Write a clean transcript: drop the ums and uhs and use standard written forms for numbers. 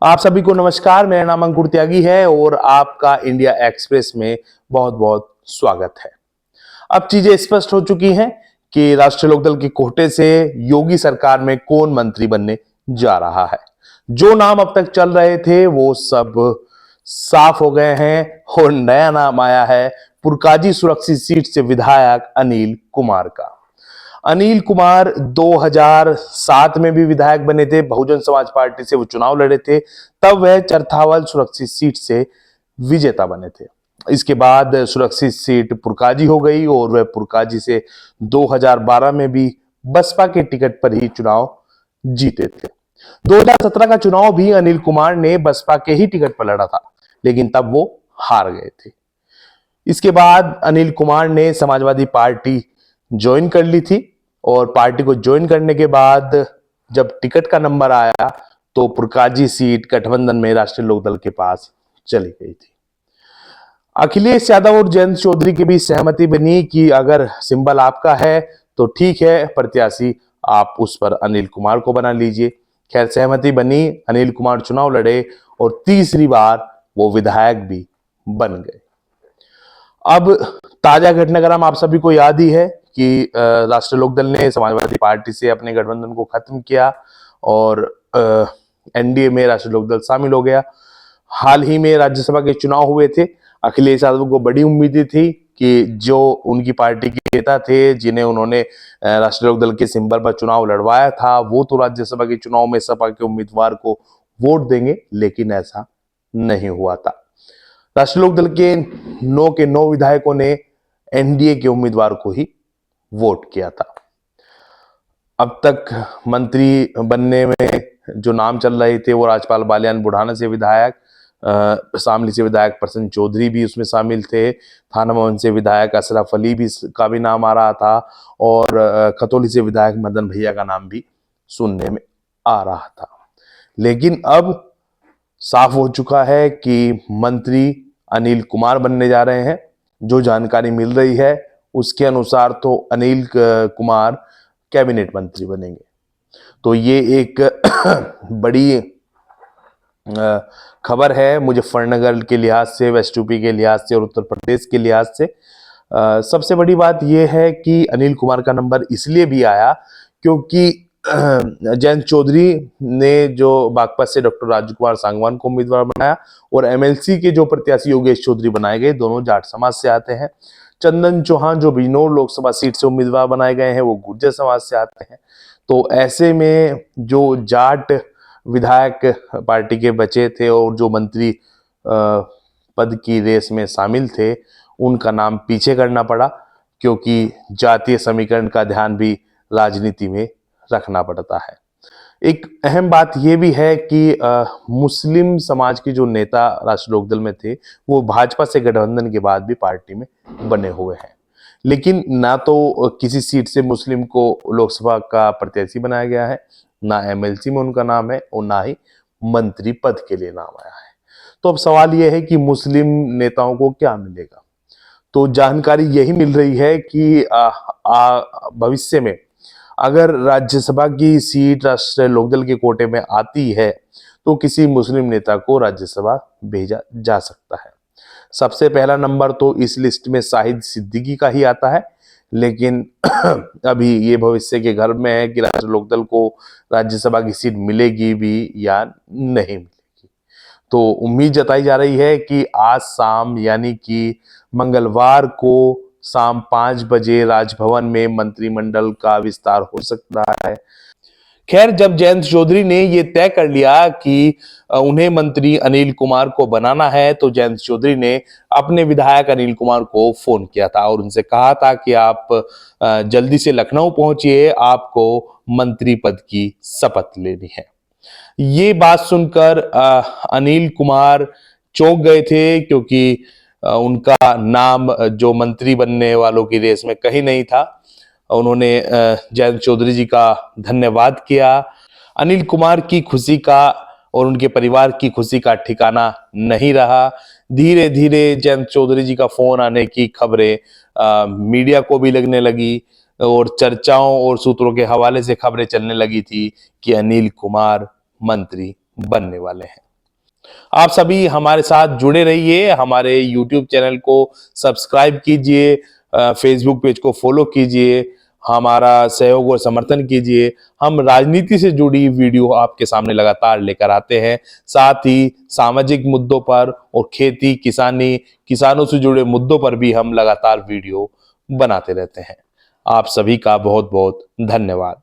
आप सभी को नमस्कार। मेरा नाम अंकुर त्यागी है और आपका इंडिया एक्सप्रेस में बहुत बहुत स्वागत है। अब चीजें स्पष्ट हो चुकी हैं कि राष्ट्रीय लोकदल के कोटे से योगी सरकार में कौन मंत्री बनने जा रहा है। जो नाम अब तक चल रहे थे वो सब साफ हो गए हैं और नया नाम आया है पुरकाजी सुरक्षित सीट से विधायक अनिल कुमार का। अनिल कुमार 2007 में भी विधायक बने थे, बहुजन समाज पार्टी से वो चुनाव लड़े थे, तब वह चरथावल सुरक्षित सीट से विजेता बने थे। इसके बाद सुरक्षित सीट पुरकाजी हो गई और वह पुरकाजी से 2012 में भी बसपा के टिकट पर ही चुनाव जीते थे। 2017 का चुनाव भी अनिल कुमार ने बसपा के ही टिकट पर लड़ा था, लेकिन तब वो हार गए थे। इसके बाद अनिल कुमार ने समाजवादी पार्टी ज्वाइन कर ली थी और पार्टी को ज्वाइन करने के बाद जब टिकट का नंबर आया तो पुरकाजी सीट गठबंधन में राष्ट्रीय लोकदल के पास चली गई थी। अखिलेश यादव और जयंत चौधरी के बीच सहमति बनी कि अगर सिंबल आपका है तो ठीक है, प्रत्याशी आप उस पर अनिल कुमार को बना लीजिए। खैर सहमति बनी, अनिल कुमार चुनाव लड़े और तीसरी बार वो विधायक भी बन गए। अब ताजा घटनाक्रम आप सभी को याद ही है कि राष्ट्रीय लोकदल ने समाजवादी पार्टी से अपने गठबंधन को खत्म किया और एनडीए में राष्ट्रीय लोकदल शामिल हो गया। हाल ही में राज्यसभा के चुनाव हुए थे। अखिलेश यादव को बड़ी उम्मीदें थी कि जो उनकी पार्टी के नेता थे, जिन्हें उन्होंने राष्ट्रीय लोकदल के सिंबल पर चुनाव लड़वाया था, वो तो राज्यसभा के चुनाव में सपा के उम्मीदवार को वोट देंगे, लेकिन ऐसा नहीं हुआ था। राष्ट्रीय लोकदल के 9 विधायकों ने एनडीए के उम्मीदवार को ही वोट किया था। अब तक मंत्री बनने में जो नाम चल रहे थे वो राजपाल बालियान बुढ़ाना से विधायक, शामली से विधायक प्रसन्न चौधरी भी उसमें शामिल थे, थाना मोहन से विधायक अशरफ अली भी का भी नाम आ रहा था और खतौली से विधायक मदन भैया का नाम भी सुनने में आ रहा था। लेकिन अब साफ हो चुका है कि मंत्री अनिल कुमार बनने जा रहे हैं। जो जानकारी मिल रही है उसके अनुसार तो अनिल कुमार कैबिनेट मंत्री बनेंगे। तो ये एक बड़ी खबर है मुजफ्फरनगर के लिहाज से, वेस्ट यूपी के लिहाज से और उत्तर प्रदेश के लिहाज से। सबसे बड़ी बात यह है कि अनिल कुमार का नंबर इसलिए भी आया क्योंकि जयंत चौधरी ने जो बागपत से डॉक्टर राजू कुमार सांगवान को उम्मीदवार बनाया और एमएलसी के जो प्रत्याशी योगेश चौधरी बनाए गए, दोनों जाट समाज से आते हैं। चंदन चौहान जो बिजनौर लोकसभा सीट से उम्मीदवार बनाए गए हैं वो गुर्जर समाज से आते हैं। तो ऐसे में जो जाट विधायक पार्टी के बचे थे और जो मंत्री पद की रेस में शामिल थे, उनका नाम पीछे करना पड़ा क्योंकि जातीय समीकरण का ध्यान भी राजनीति में रखना पड़ता है। एक अहम बात यह भी है कि मुस्लिम समाज के जो नेता राष्ट्रीय लोकदल में थे वो भाजपा से गठबंधन के बाद भी पार्टी में बने हुए हैं, लेकिन ना तो किसी सीट से मुस्लिम को लोकसभा का प्रत्याशी बनाया गया है, ना एमएलसी में उनका नाम है और ना ही मंत्री पद के लिए नाम आया है। तो अब सवाल यह है कि मुस्लिम नेताओं को क्या मिलेगा। तो जानकारी यही मिल रही है कि भविष्य में अगर राज्यसभा की सीट राष्ट्रीय लोकदल के कोटे में आती है तो किसी मुस्लिम नेता को राज्यसभा भेजा जा सकता है। सबसे पहला नंबर तो इस लिस्ट में शाहिद सिद्दीकी का ही आता है, लेकिन अभी ये भविष्य के घर में है कि राष्ट्रीय लोकदल को राज्यसभा की सीट मिलेगी भी या नहीं मिलेगी। तो उम्मीद जताई जा रही है कि आज शाम यानी कि मंगलवार को शाम 5 बजे राजभवन में मंत्रिमंडल का विस्तार हो सकता है। खैर, जब जयंत चौधरी ने ये तय कर लिया कि उन्हें मंत्री अनिल कुमार को बनाना है तो जयंत चौधरी ने अपने विधायक अनिल कुमार को फोन किया था और उनसे कहा था कि आप जल्दी से लखनऊ पहुंचिए, आपको मंत्री पद की शपथ लेनी है। ये बात सुनकर अनिल कुमार चौंक गए थे क्योंकि उनका नाम जो मंत्री बनने वालों की रेस में कहीं नहीं था। उन्होंने जयंत चौधरी जी का धन्यवाद किया। अनिल कुमार की खुशी का और उनके परिवार की खुशी का ठिकाना नहीं रहा। धीरे धीरे जयंत चौधरी जी का फोन आने की खबरें मीडिया को भी लगने लगी और चर्चाओं और सूत्रों के हवाले से खबरें चलने लगी थी कि अनिल कुमार मंत्री बनने वाले हैं। आप सभी हमारे साथ जुड़े रहिए, हमारे YouTube चैनल को सब्सक्राइब कीजिए, फेसबुक पेज को फॉलो कीजिए, हमारा सहयोग और समर्थन कीजिए। हम राजनीति से जुड़ी वीडियो आपके सामने लगातार लेकर आते हैं। साथ ही सामाजिक मुद्दों पर और खेती, किसानी, किसानों से जुड़े मुद्दों पर भी हम लगातार वीडियो बनाते रहते हैं। आप सभी का बहुत बहुत धन्यवाद।